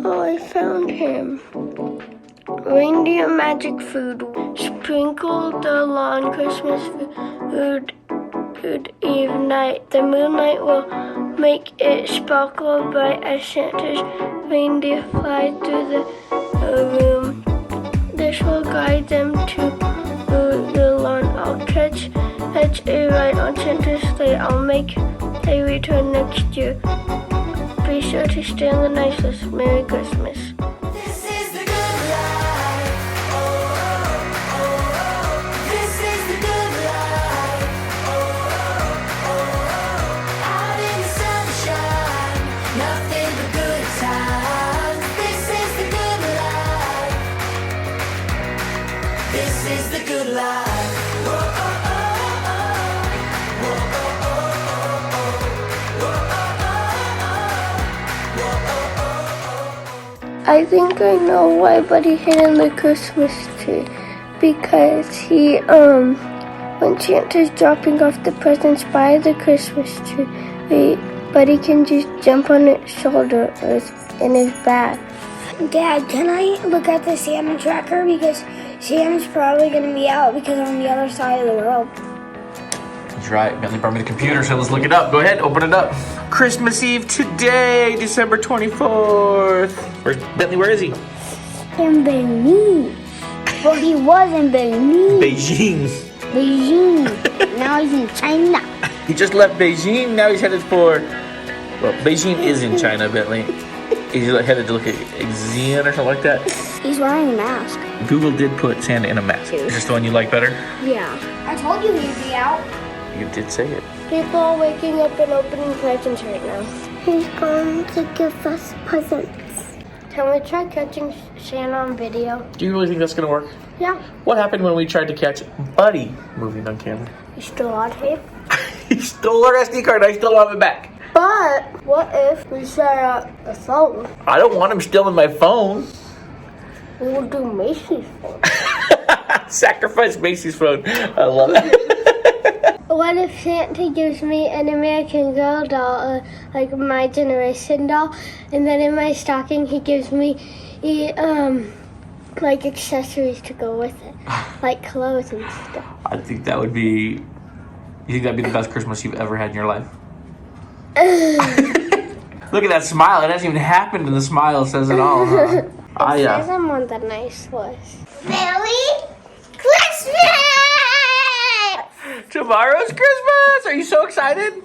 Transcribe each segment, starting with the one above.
Oh, I found him. Reindeer magic food. Sprinkle the lawn Christmas food Eve night. The moonlight will make it sparkle bright as Santa's reindeer fly through the room. This will guide them to the lawn. I'll catch a ride on Santa's sleigh. I'll make a return next year. Be sure to stay on the nice list. Merry Christmas. This is the good life. Oh, oh, oh. This is the good life. Oh, oh, oh. Out in the sunshine, nothing but good times. This is the good life. This is the good life. Oh, oh, oh, oh. Oh, oh, oh, oh, oh. I think I know why Buddy hid in the Christmas tree. Because when Santa's dropping off the presents by the Christmas tree, Buddy can just jump on its shoulder or in his bag. Dad, can I look at the Santa tracker? Because Santa's probably going to be out because on the other side of the world. That's right. Bentley brought me the computer, so let's look it up. Go ahead, open it up. Christmas Eve today, December 24th. Where's Bentley? Where is he? In Beijing. Well, he was in Beijing. Beijing. Now he's in China. He just left Beijing. Now he's headed for. Well, Beijing is in China, Bentley. He's headed to look at Xi'an or something like that. He's wearing a mask. Google did put Santa in a mask. Is this the one you like better? Yeah. I told you he'd be out. You did say it. People are waking up and opening presents right now. He's going to give us presents. Can we try catching Santa on video? Do you really think that's gonna work? Yeah. What happened when we tried to catch Buddy moving on camera? You still on tape? He stole our SD card. I still have it back. But what if we set up a phone? I don't want him stealing my phone. We will do Macy's phone. Sacrifice Macy's phone. I love it. What if Santa gives me an American Girl doll, like my generation doll, and then in my stocking he gives me like accessories to go with it, like clothes and stuff. I think that would be. You think that'd be the best Christmas you've ever had in your life? Look at that smile. It hasn't even happened, and the smile says it all. Huh? It says I'm on the nice list. Merry Christmas! Tomorrow's Christmas. Are you so excited?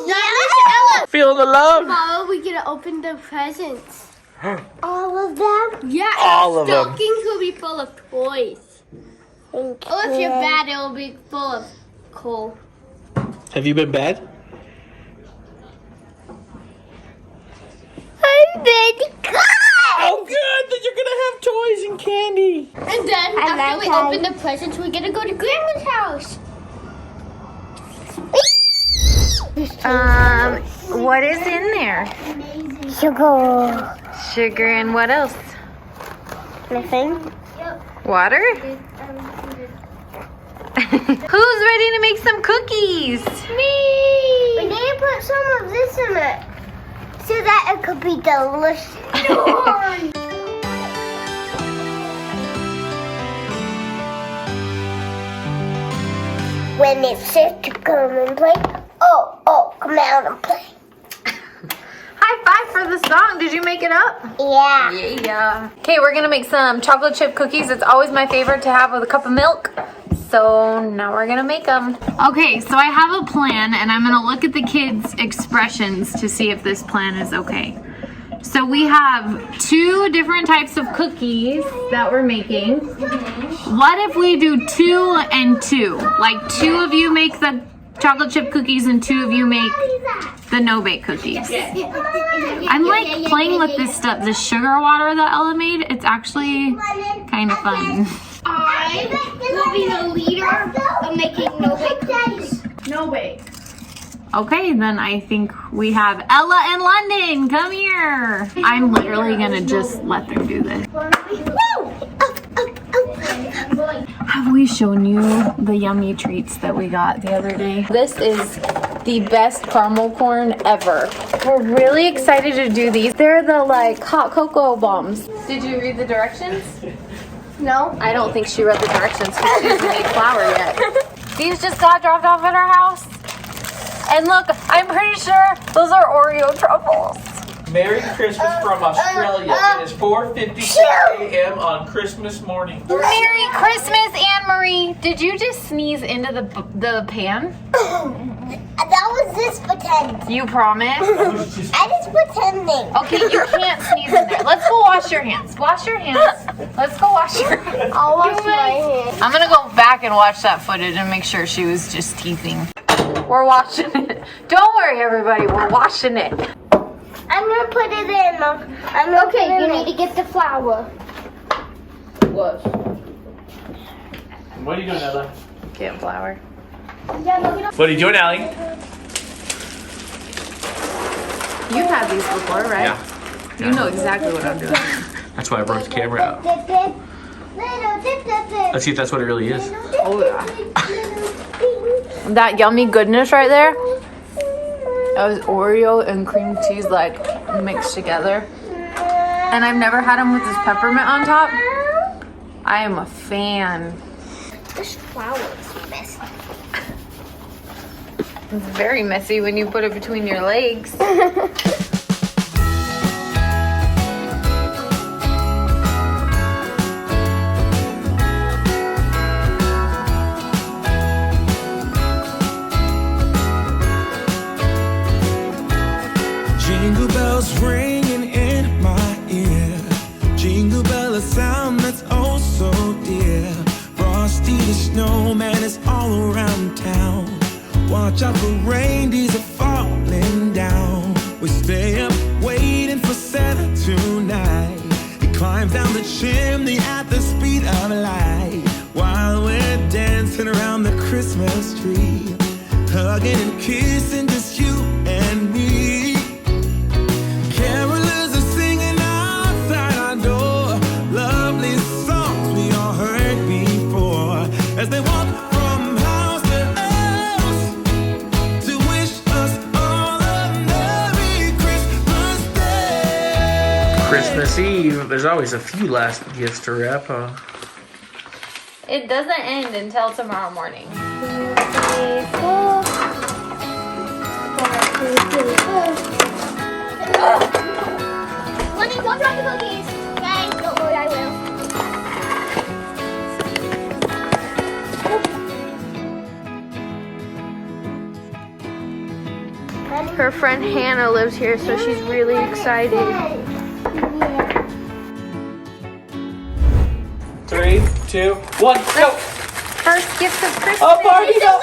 Yeah. Feeling the love? Tomorrow we get to open the presents. All of them? Yeah, All of them. stockings will be full of toys. Or if you're bad, it will be full of coal. Have you been bad? I'm big. Oh, good. Then you're gonna have toys and candy. And then after we open the presents, we're gonna go to Grandma's house. What is in there? Sugar. Sugar and what else? Nothing. Water? Who's ready to make some cookies? Me. We need to put some of this in it so that it could be delicious. When it's safe to come and play, come out and play. High five for the song. Did you make it up? Yeah. Yeah. Okay, we're gonna make some chocolate chip cookies. It's always my favorite to have with a cup of milk. So now we're gonna make them. Okay, so I have a plan and I'm gonna look at the kids' expressions to see if this plan is okay. So we have 2 different types of cookies that we're making. What if we do 2 and 2? Like 2 of you make the chocolate chip cookies and 2 of you make the no-bake cookies. I'm like playing with this stuff, this sugar water that Ella made. It's actually kind of fun. I will be the leader of making no-bake cookies. No-bake. Okay, then I think we have Ella and London. Come here. I'm literally gonna just let them do this. Have we shown you the yummy treats that we got the other day? This is the best caramel corn ever. We're really excited to do these. They're the like hot cocoa bombs. Did you read the directions? No. I don't think she read the directions because she doesn't make flour yet. These just got dropped off at our house. And look, I'm pretty sure those are Oreo truffles. Merry Christmas from Australia. It is 4:56 a.m. on Christmas morning. Merry Christmas, Anne-Marie. Did you just sneeze into the pan? That was just pretend. You promise? I just pretending. Okay, you can't sneeze in there. Let's go wash your hands. Wash your hands. Let's go wash your hands. I'll wash my hands. I'm gonna go back and watch that footage and make sure she was just teasing. We're washing it. Don't worry, everybody. We're washing it. I'm gonna put it in. Okay, you need to get the flour. What are you doing, Ella? Get flour. What are you doing, Allie? You've had these before, right? Yeah. You know exactly what I'm doing. That's why I brought the camera out. Let's see if that's what it really is. Oh yeah. That yummy goodness right there. That was Oreo and cream cheese like mixed together. And I've never had them with this peppermint on top. I am a fan. This flour is messy. It's very messy when you put it between your legs. Jingle bells ringing in my ear. Jingle bell, a sound that's oh so dear. Frosty the snowman is all around town. Watch out for reindeers are falling down. We stay up waiting for Santa tonight. He climbs down the chimney at the speed of light. While we're dancing around the Christmas tree. Hugging and kissing just you and me. Carolers are singing outside our door. Lovely songs we all heard before. As they walk from house to house to wish us all a Merry Christmas Day. Christmas Eve. There's always a few last gifts to wrap, huh? It doesn't end until tomorrow morning. Lenny, don't drop the cookies. Okay, don't worry, I will. Her friend Hannah lives here, so she's really excited. 3, 2, 1, go! First gift of Christmas. Oh, party! Go!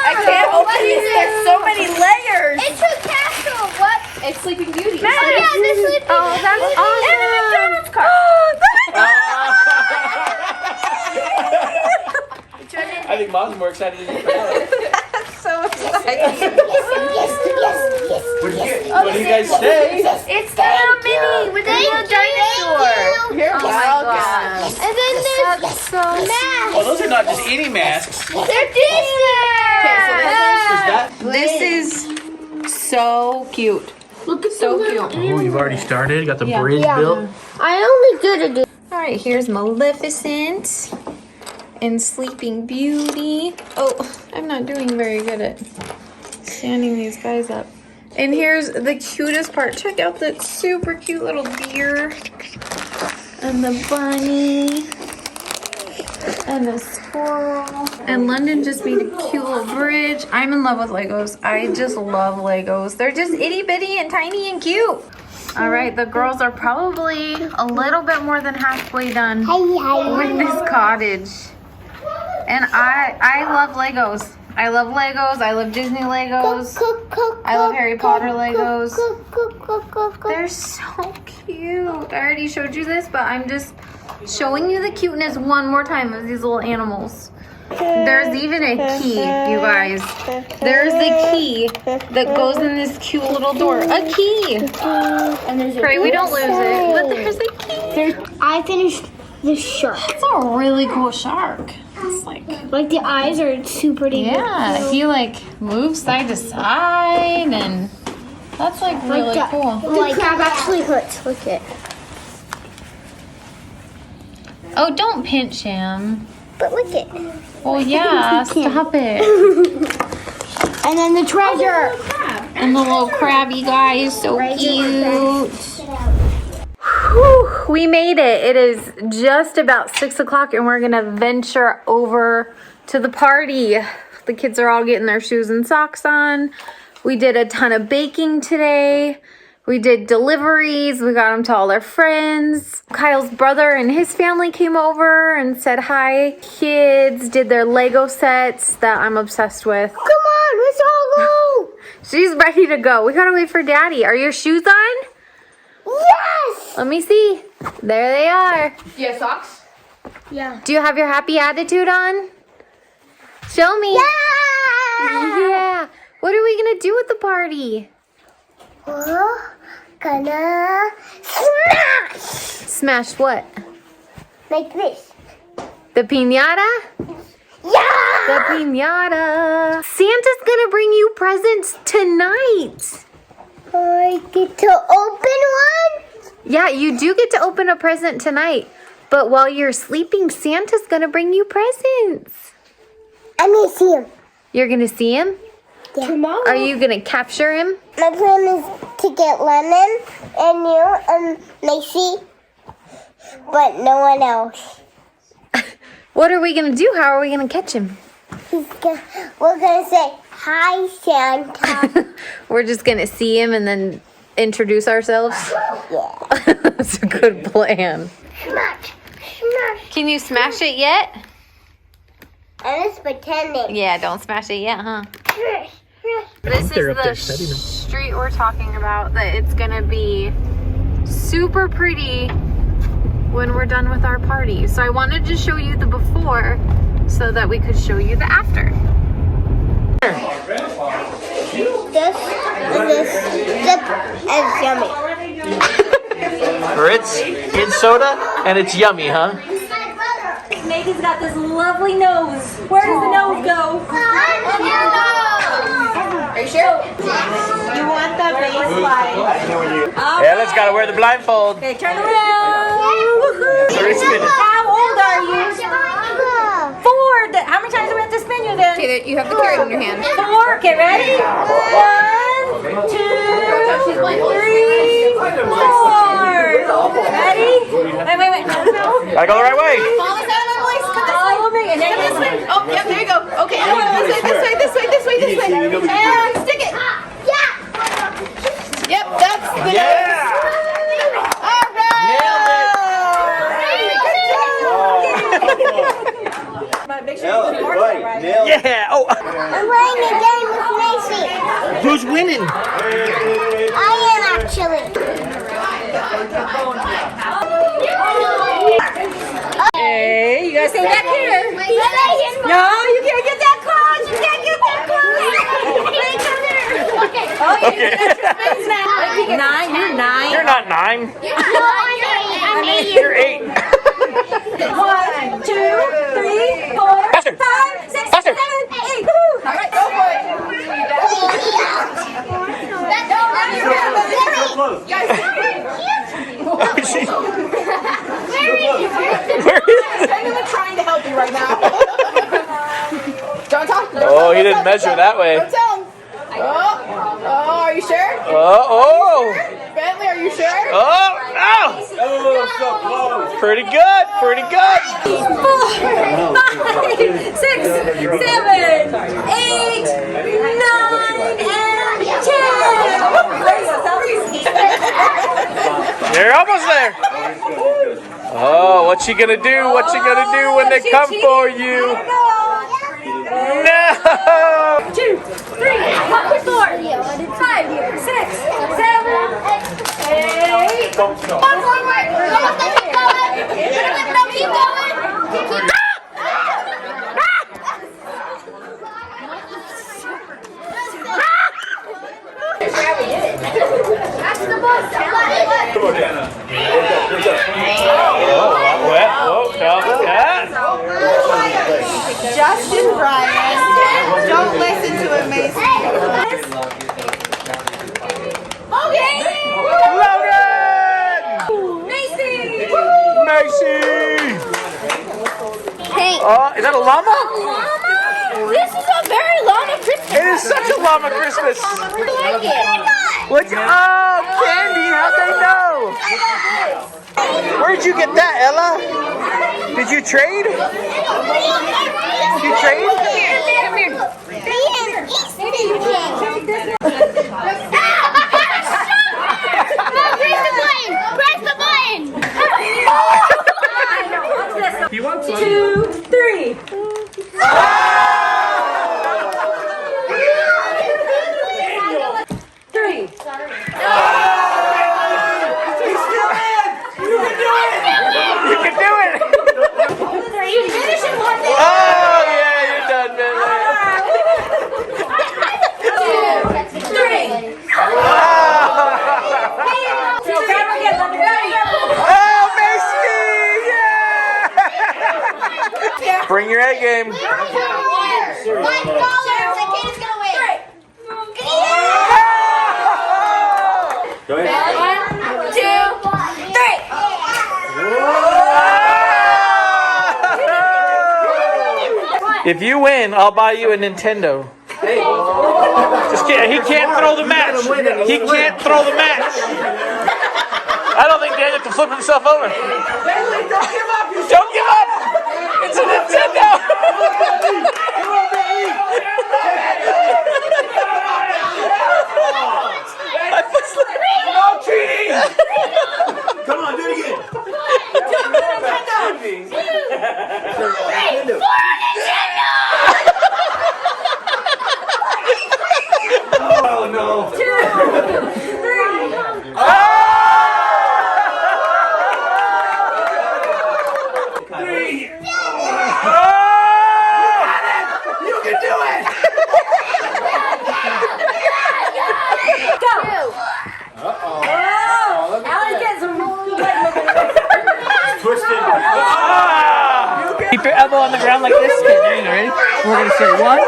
I can't open these. There's so many layers. It's a castle. What? It's Sleeping Beauty. Oh, yeah, this would be. Oh, that's awesome. And a McDonald's card. I think Mom's more excited than you for that. So excited. Yes. What do you guys say? It's the little mini with the little dinosaur. You're welcome. And then there's masks. Oh, those are not just any masks. They're Disney. This is so cute. Look at So cute. Oh, you've already started? Got the Yeah. bridge built? I only did it. All right, here's Maleficent and Sleeping Beauty. Oh, I'm not doing very good at standing these guys up. And here's the cutest part. Check out that super cute little deer. And the bunny. And the squirrel. And London just made a cute little bridge. I'm in love with Legos. I just love Legos. They're just itty bitty and tiny and cute. All right, the girls are probably a little bit more than halfway done with this cottage. And I love Legos. I love Legos. I love Disney Legos. I love Harry Potter Legos. They're so cute. I already showed you this, but I'm just showing you the cuteness one more time of these little animals. There's even a key, you guys. There's the key that goes in this cute little door. A key. Pray we don't lose it, but there's a key. I finished the shark. It's a really cool shark. It's like the eyes are super deep. yeah, he like moves side to side and that's like really cool. The crab actually hurts. Look at it. Oh, don't pinch him. But look at it. Well, yeah, stop it. And then the treasure. And the little crabby guy is so cute. Whew, we made it. It is just about 6 o'clock and we're gonna venture over to the party. The kids are all getting their shoes and socks on. We did a ton of baking today. We did deliveries. We got them to all their friends. Kyle's brother and his family came over and said hi. Kids did their Lego sets that I'm obsessed with. Come on, let's all go. She's ready to go. We gotta wait for Daddy. Are your shoes on? Yes. Let me see. There they are. Do you have socks? Yeah. Do you have your happy attitude on? Show me. Yeah. What are we gonna do at the party? We're gonna smash. Smash what? Like this. The piñata? Yeah. The piñata. Santa's gonna bring you presents tonight. I get to open one. Yeah, you do get to open a present tonight. But while you're sleeping, Santa's gonna bring you presents. I'm gonna see him. You're gonna see him? Yeah. Tomorrow. Are you gonna capture him? My plan is to get Lemon and you and Macy, but no one else. What are we gonna do? How are we gonna catch him? We're gonna say, hi, Santa. We're just gonna see him and then introduce ourselves? Yeah. That's a good plan. Smash. Smash. Can you smash it yet? I'm just pretending. Yeah, don't smash it yet, huh? Smash. Smash. This is they're up the there studying them. street we're talking about, that it's gonna be super pretty when we're done with our party. So I wanted to show you the before so that we could show you the after. This dip is yummy. Ritz in soda, and it's yummy, huh? Megan's got this lovely nose. Where does the nose go? Are you sure? You want the baseline. Yeah, let's gotta wear the blindfold. Okay, turn around. Sorry, spin it. How old are you? 4. How many times do we have to spin you then? Okay, you have the carrot in your hand. 4. Okay, ready? 1, 2, 3, 4. Ready? Wait. Gotta go the right way. Follow me, And then this way. Oh, yep, there you go. Okay, this way. And stick it. Yep, that's the Yeah! All right. Make sure you put the mark right. Yeah! Oh! I'm playing a game with Macy. Who's winning? I am actually. Hey, you gotta stay back here. No, you can't get that close. You can't get that close. Oh, you get extra space now. 9, you're 9. You're not 9. I'm 8. You're 8. 1, 2, 3, 4, Faster. 5, 6, Faster. 7, 8. Woo! All right, go for it. Where is it? I'm trying to help you right now. Don't talk. Oh, he didn't measure that way. Don't tell him. Oh, are you sure? Oh! Bentley, are you sure? Oh! Pretty good, pretty good. 5, 6, 7, 8, 9, and 10. You're almost there. Oh, what's she gonna do? What's she gonna do when they come for you? No! 2, 3, 4, 5, 6, 7, 8. One forward. No, keep going. listen, Brian. Don't listen to it, Macy. Logan! Macy! Hey. Oh, is that a llama? This is a very llama Christmas. It is such a llama Christmas. I like it. What's oh, candy? How'd they know? Where'd you get that, Ella? Did you trade? Did you trade? Press the button! You want some? 2, 3. You can do it! Oh, yeah, you're done, man. 2, 3. Oh, Macy! Yeah! Bring your A game. $1. The kid is gonna win. Go ahead. 1, 2, 3. If you win, I'll buy you a Nintendo. Just kidding. He can't throw the match. He can't throw the match. I don't think Daniel can flip himself over. Don't give up. It's a Nintendo. No cheating. Come on, do it again. Oh no. 2, 3. You can do it. Go. Alli's getting some really leg movement. Twisted. Keep your elbow on the ground like this. Okay, there you go. Ready? We're gonna say 1,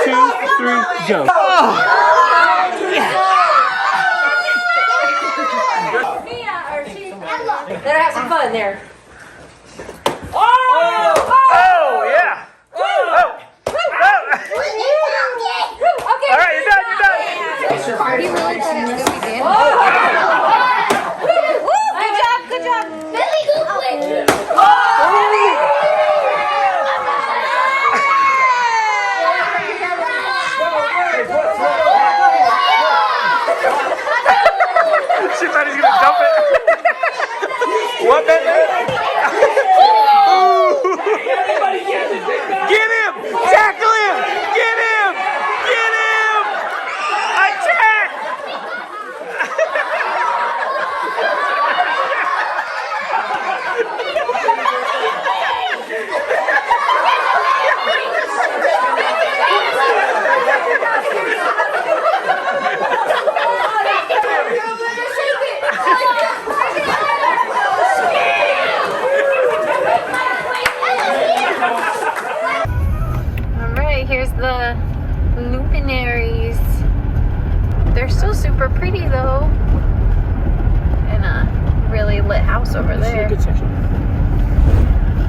2, 3, go. Better have some fun there. Oh yeah. Oh. Okay. All right, you're done. You're done. Good job. Billy, go quick. She thought he's gonna dump it. What, Bentley? Get him! Tackle him! Get him! Get him! Attack! Alright, here's the luminaries. They're still super pretty though. And a really lit house over there. Good section.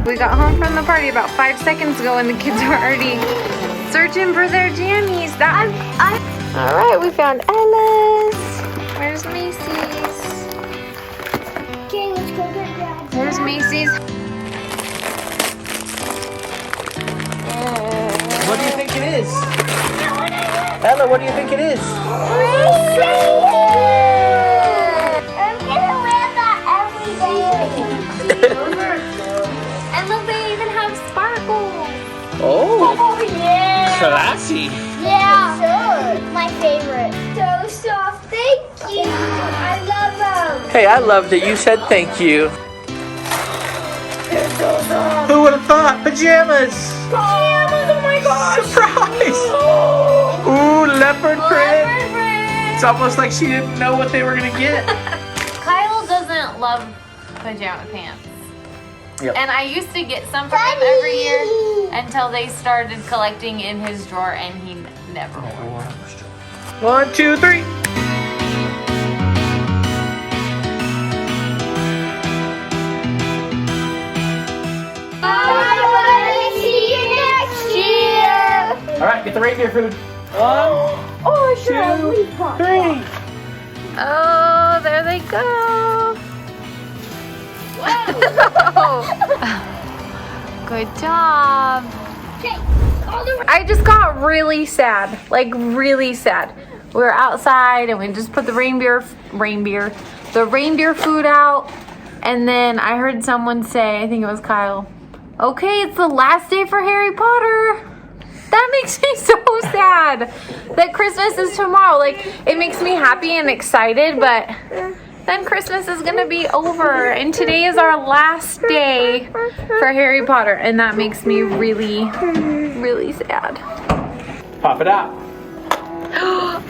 We got home from the party about 5 seconds ago and the kids were already searching for their jammies. Alright, we found Ella's. Where's Macy's? Okay, let's go get Dad. There's Macy's. What do you think it is? Ella, what do you think it is? I'm gonna wear that every day. And look, they even have sparkles. Oh, Oh yeah. classy. Yeah. My favorite. So soft. Thank you. I love them. Hey, I love that you said thank you. Who would have thought? Pajamas! Pajamas, oh my gosh. Surprise! Ooh, leopard print. It's almost like she didn't know what they were gonna get. Kyle doesn't love pajama pants. Yep. And I used to get some for him every year. until they started collecting in his drawer, and he never wore them. 1, 2, 3. See you next year. All right, get the reindeer food. 1, Oh, sure. 2, 3. Oh, there they go. Good job. I just got really sad, like really sad. We were outside and we just put the reindeer food out, and then I heard someone say, I think it was Kyle, okay, it's the last day for Harry Potter. That makes me so sad that Christmas is tomorrow. Like, it makes me happy and excited, but then Christmas is gonna be over, and today is our last day for Harry Potter, and that makes me really, really sad. Pop it out.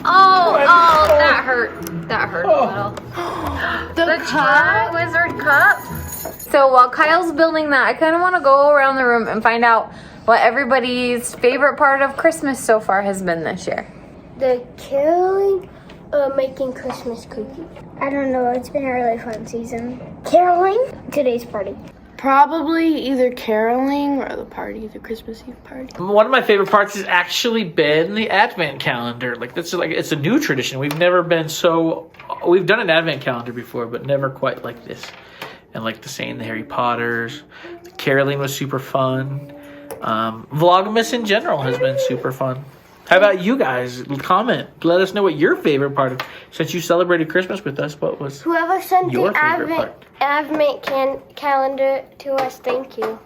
Oh, that hurt. That hurt a little. The Triwizard Cup. So while Kyle's building that, I kind of want to go around the room and find out what everybody's favorite part of Christmas so far has been this year. The caroling, making Christmas cookies. I don't know. It's been a really fun season. Caroling? Today's party. Probably either caroling or the party, the Christmas Eve party. One of my favorite parts has actually been the Advent calendar. Like, that's like, it's a new tradition. We've never been so, we've done an Advent calendar before, but never quite like this. And like the saying, the Harry Potters, the caroling was super fun. Vlogmas in general has been super fun. How about you guys? Comment. Let us know what your favorite part of, since you celebrated Christmas with us, what was Whoever sent your the favorite Advent calendar to us, thank you.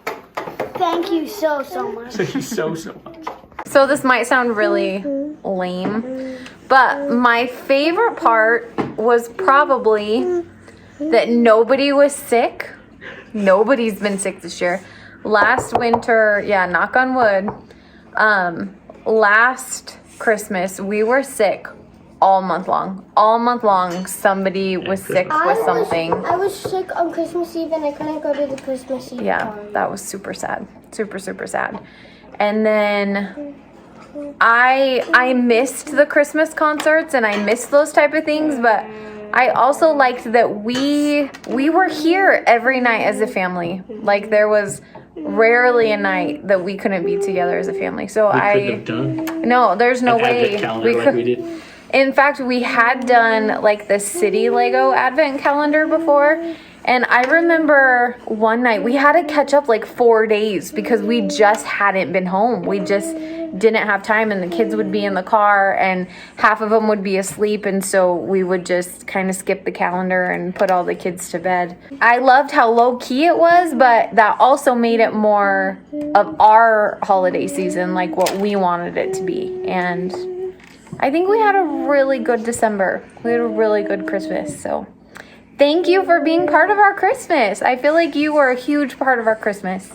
Thank you so much. Thank you so much. So this might sound really lame, but my favorite part was probably that nobody was sick. Nobody's been sick this year. Last winter, yeah, knock on wood, last Christmas, we were sick all month long. All month long, somebody was sick with something. I was sick on Christmas Eve and I couldn't go to the Christmas Eve Yeah, party. that was super sad. Super, super sad. And then I missed the Christmas concerts and I missed those type of things, but I also liked that we were here every night as a family. Like, there was rarely a night that we couldn't be together as a family. So no, there's no way we could. In fact, we had done like the city Lego advent calendar before, and I remember one night we had to catch up like 4 days because we just hadn't been home. We just didn't have time, and the kids would be in the car and half of them would be asleep, and so we would just kind of skip the calendar and put all the kids to bed. I loved how low key it was, but that also made it more of our holiday season, like what we wanted it to be. And I think we had a really good December. We had a really good Christmas. So thank you for being part of our Christmas. I feel like you were a huge part of our Christmas.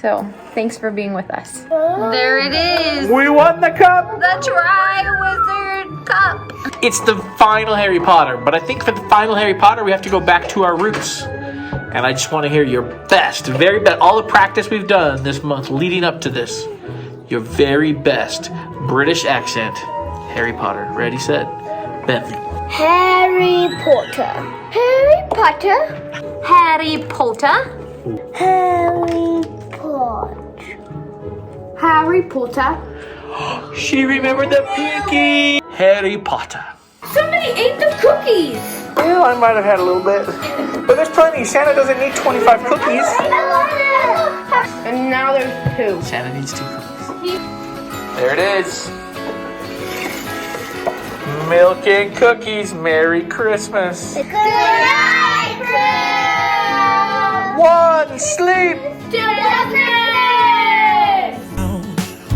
So thanks for being with us. There it is. We won the cup. The Triwizard Cup. It's the final Harry Potter, but I think for the final Harry Potter, we have to go back to our roots. And I just want to hear your best, very best, all the practice we've done this month leading up to this. Your very best British accent, Harry Potter. Ready, set, Bentley. Harry Potter. Harry Potter. Harry Potter. Harry Potter. Harry Potter. She remembered the pinky. Harry Potter. Somebody ate the cookies. Well, I might have had a little bit. But there's plenty. Santa doesn't need 25 cookies. And now there's 2. Santa needs 2 cookies. There it is. Milk and cookies. Merry Christmas. Good night, Chris. 1, sleep.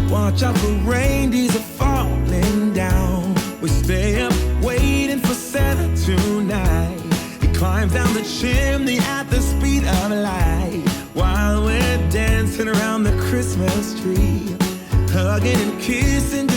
Watch out, the reindeers are falling down. We stay up waiting for Santa tonight. He climbs down the chimney at the speed of light, while we're dancing around the Christmas tree, hugging and kissing